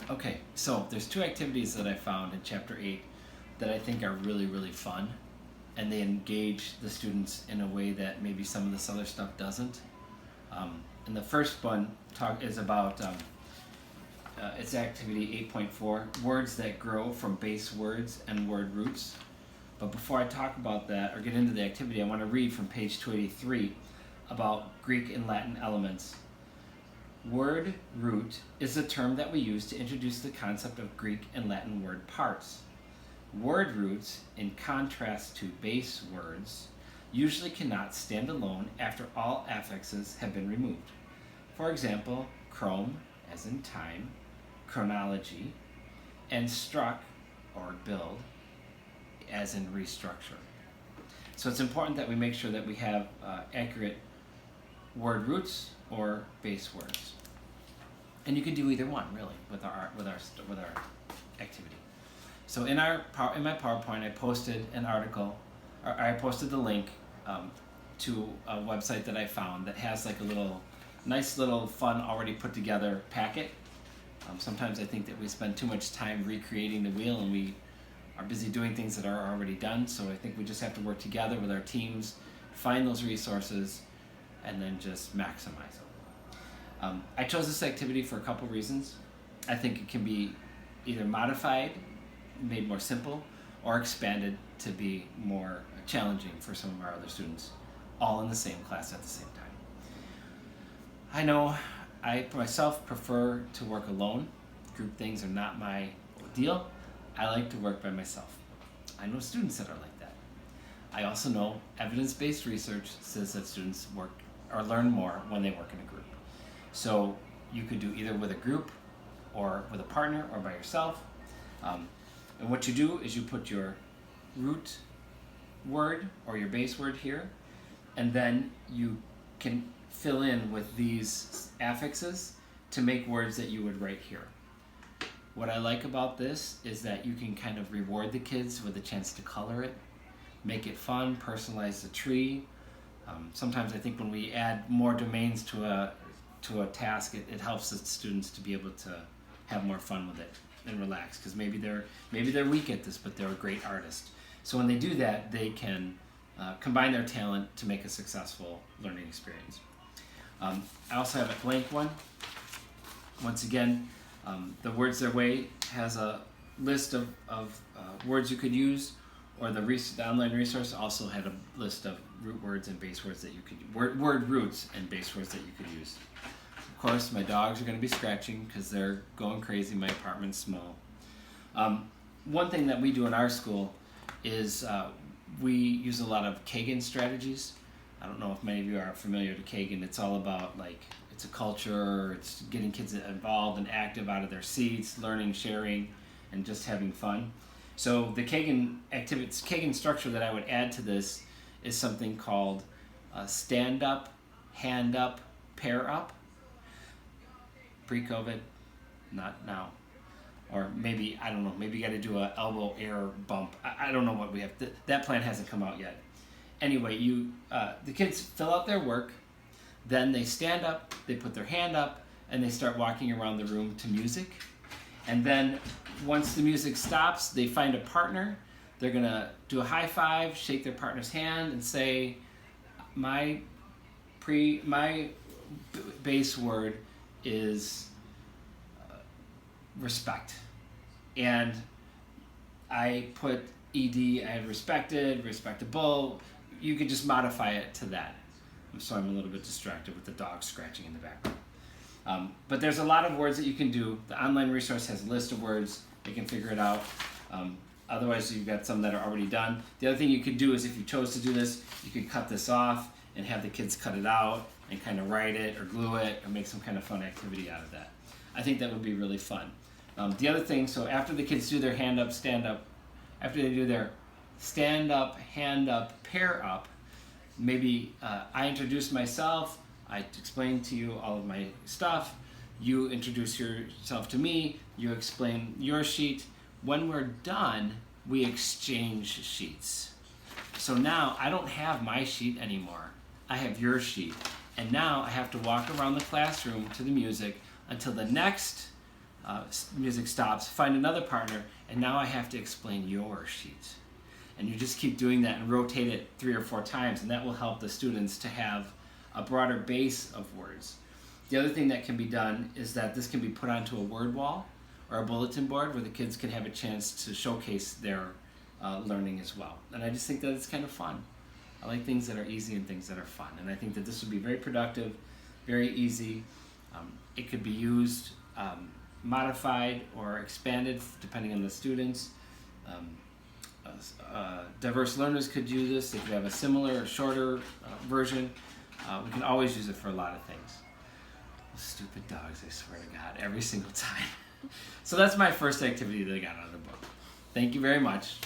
Okay, so there's two activities that I found in Chapter 8 that I think are really, really fun, and they engage the students in a way that maybe some of this other stuff doesn't. And the first one is about it's activity 8.4, words that grow from base words and word roots. But before I talk about that or get into the activity, I want to read from page 283 about Greek and Latin elements. Word root is a term that we use to introduce the concept of Greek and Latin word parts. Word roots, in contrast to base words, usually cannot stand alone after all affixes have been removed. For example, chrome, as in time, chronology, and struck, or build, as in restructure. So it's important that we make sure that we have accurate word roots or base words. And you can do either one, really, with our activity. So in my PowerPoint, I posted an article, or I posted the link to a website that I found that has like a nice little fun already put together packet. Sometimes I think that we spend too much time recreating the wheel, and we are busy doing things that are already done. So I think we just have to work together with our teams, find those resources, and then just maximize them. I chose this activity for a couple reasons. I think it can be either modified, made more simple, or expanded to be more challenging for some of our other students, all in the same class at the same time. I know I myself prefer to work alone. Group things are not my deal. I like to work by myself. I know students that are like that. I also know evidence-based research says that students work or learn more when they work in a group. So you could do either with a group or with a partner or by yourself. And what you do is you put your root word or your base word here, and then you can fill in with these affixes to make words that you would write here. What I like about this is that you can kind of reward the kids with a chance to color it, make it fun, personalize the tree. Sometimes I think when we add more domains to a task, it helps the students to be able to have more fun with it and relax, because maybe they're weak at this, but they're a great artist. So when they do that, they can combine their talent to make a successful learning experience. I also have a blank one. Once again, the Words Their Way has a list of words you could use, or the online resource also had a list of root words and base words that you could word roots and base words that you could use. Of course, my dogs are going to be scratching because they're going crazy. My apartment's small. One thing that we do in our school is we use a lot of Kagan strategies. I don't know if many of you are familiar with Kagan. It's all about it's a culture, it's getting kids involved and active out of their seats, learning, sharing, and just having fun. So the Kagan structure that I would add to this is something called stand up, hand up, pair up. Pre-COVID, not now. Or maybe, I don't know, maybe you got to do a elbow air bump. I don't know what we have. That plan hasn't come out yet. Anyway, the kids fill out their work, then they stand up, they put their hand up, and they start walking around the room to music. And then once the music stops, they find a partner. They're going to do a high five, shake their partner's hand, and say, my base word is respect. And I put ed, I had respected, respectable. You could just modify it to that. So I'm a little bit distracted with the dog scratching in the background. But there's a lot of words that you can do. The online resource has a list of words. You can figure it out. Otherwise, you've got some that are already done. The other thing you could do is if you chose to do this, you could cut this off and have the kids cut it out and kind of write it or glue it or make some kind of fun activity out of that. I think that would be really fun. The other thing, so after the kids do their hand up, stand up, after they do their stand up, hand up, pair up, maybe I introduce myself, I explain to you all of my stuff, you introduce yourself to me, you explain your sheet. When we're done, we exchange sheets. So now I don't have my sheet anymore. I have your sheet. And now I have to walk around the classroom to the music until the next music stops, find another partner, and now I have to explain your sheet. And you just keep doing that and rotate it 3 or 4 times, and that will help the students to have a broader base of words. The other thing that can be done is that this can be put onto a word wall or a bulletin board where the kids can have a chance to showcase their learning as well. And I just think that it's kind of fun. I like things that are easy and things that are fun. And I think that this would be very productive, very easy. It could be used, modified or expanded depending on the students. Diverse learners could use this. They could have a similar or shorter version. We can always use it for a lot of things. Those stupid dogs, I swear to God, every single time. So that's my first activity that I got out of the book. Thank you very much.